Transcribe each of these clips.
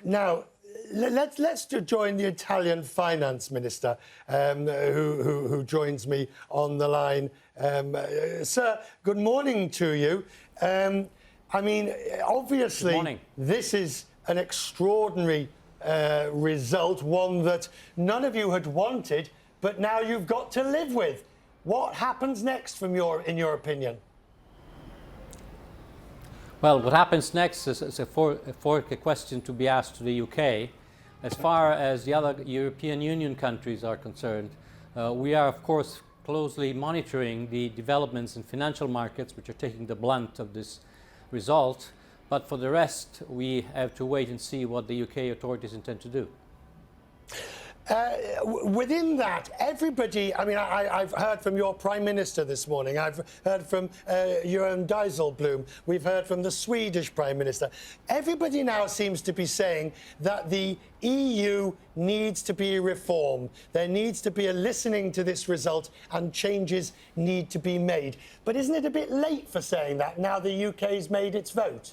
Now, let's join the Italian finance minister who joins me on the line. Sir, good morning to you. I mean, obviously, this is an extraordinary result, one that none of you had wanted, but now you've got to live with. What happens next in your opinion? Well, what happens next is a question to be asked to the UK. As far as the other European Union countries are concerned, we are, of course, closely monitoring the developments in financial markets, which are taking the blunt of this result. But for the rest, we have to wait and see what the UK authorities intend to do. Within that, everybody, I mean, I've heard from your Prime Minister this morning, I've heard from Johan Dijsselbloem, we've heard from the Swedish Prime Minister. Everybody now seems to be saying that the EU needs to be reformed. There needs to be a listening to this result and changes need to be made. But isn't it a bit late for saying that now the UK's made its vote?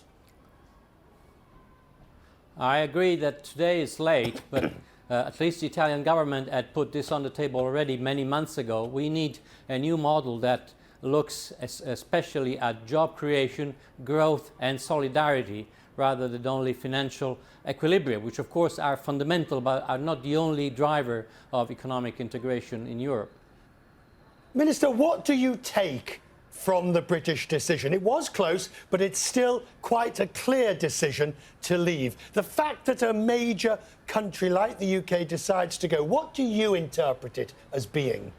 I agree that today is late, but at least the Italian government had put this on the table already many months ago. We need a new model that looks especially at job creation, growth and solidarity rather than only financial equilibrium, which of course are fundamental but are not the only driver of economic integration in Europe. Minister, what do you take from the British decision? It was close, but it's still quite a clear decision to leave. The fact that a major country like the UK decides to go, what do you interpret it as being?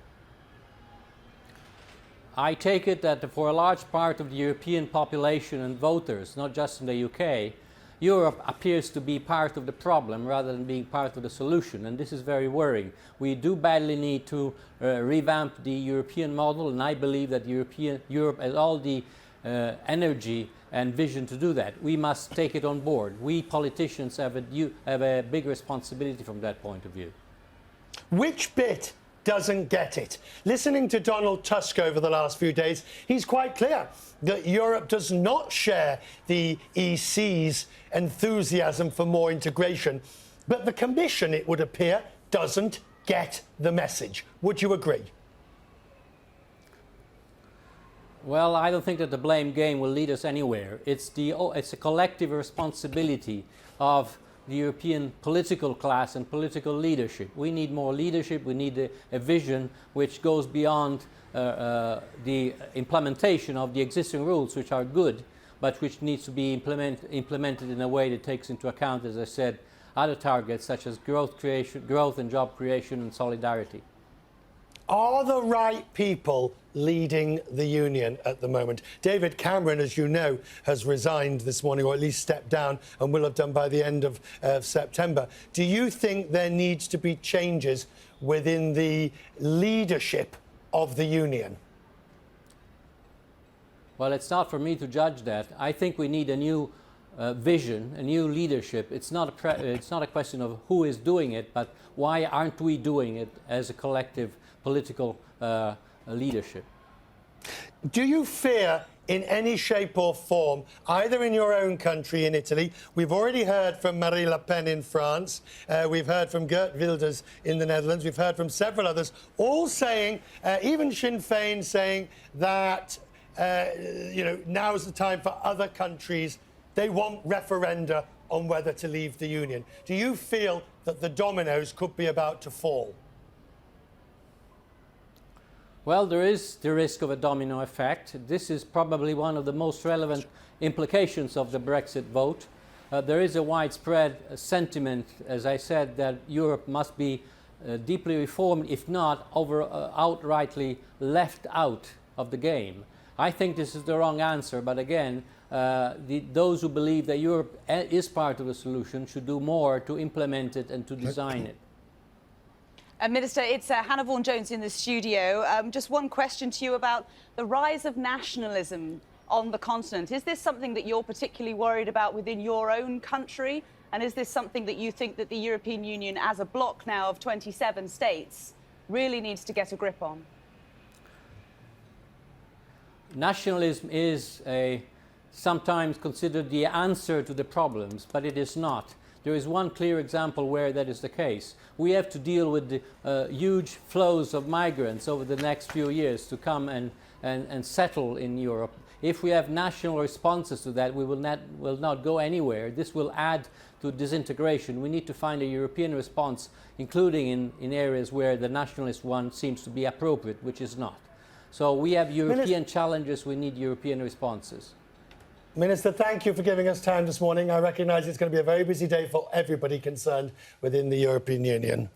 I take it that for a large part of the European population and voters, not just in the UK, Europe appears to be part of the problem rather than being part of the solution, and this is very worrying. We do badly need to revamp the European model, and I believe that Europe has all the energy and vision to do that. We must take it on board. We politicians have a big responsibility from that point of view. Which bit doesn't get it? Listening to Donald Tusk over the last few days, he's quite clear that Europe does not share the EC's enthusiasm for more integration. But the Commission, it would appear, doesn't get the message. Would you agree? Well, I don't think that the blame game will lead us anywhere. It's a collective responsibility of the European political class and political leadership. We need more leadership. We need a vision which goes beyond the implementation of the existing rules, which are good, but which needs to be implemented in a way that takes into account, as I said, other targets such as growth and job creation and solidarity. Are the right people leading the union at the moment? David Cameron, as you know, has resigned this morning, or at least stepped down, and will have done by the end of September. Do you think there needs to be changes within the leadership of the union? Well, it's not for me to judge that. I think we need a new vision, a new leadership. It's not a question of who is doing it, but why aren't we doing it as a collective political leadership. Do you fear in any shape or form, either in your own country in Italy, we've already heard from Marine Le Pen in France, we've heard from Geert Wilders in the Netherlands, we've heard from several others, all saying, even Sinn Féin saying that, now is the time for other countries, they want referenda on whether to leave the Union. Do you feel that the dominoes could be about to fall? Well, there is the risk of a domino effect. This is probably one of the most relevant implications of the Brexit vote. There is a widespread sentiment, as I said, that Europe must be deeply reformed, if not outrightly left out of the game. I think this is the wrong answer, but again, those who believe that Europe is part of the solution should do more to implement it and to design it. Minister, it's Hannah Vaughan-Jones in the studio. Just one question to you about the rise of nationalism on the continent. Is this something that you're particularly worried about within your own country? And is this something that you think that the European Union, as a bloc now of 27 states, really needs to get a grip on? Nationalism is sometimes considered the answer to the problems, but it is not. There is one clear example where that is the case. We have to deal with the huge flows of migrants over the next few years to come and settle in Europe. If we have national responses to that, we will not go anywhere. This will add to disintegration. We need to find a European response, including in areas where the nationalist one seems to be appropriate, which is not. So we have European challenges, we need European responses. Minister, thank you for giving us time this morning. I recognise it's going to be a very busy day for everybody concerned within the European Union.